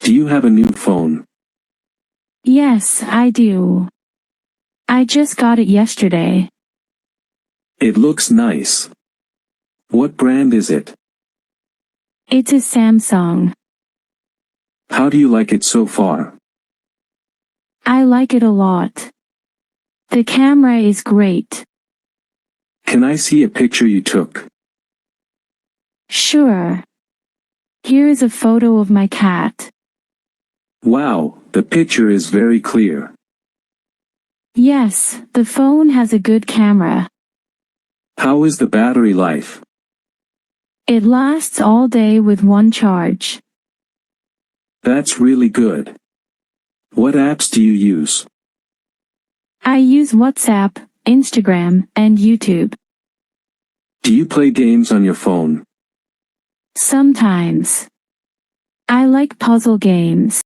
Do you have a new phone? Yes, I do. I just got it yesterday. It looks nice. What brand is it? It's a Samsung. How do you like it so far? I like it a lot. The camera is great. Can I see a picture you took? Sure. Here is a photo of my cat. Wow, the picture is very clear. Yes, the phone has a good camera. How is the battery life? It lasts all day with one charge. That's really good. What apps do you use? I use WhatsApp, Instagram, and YouTube. Do you play games on your phone? Sometimes. I like puzzle games.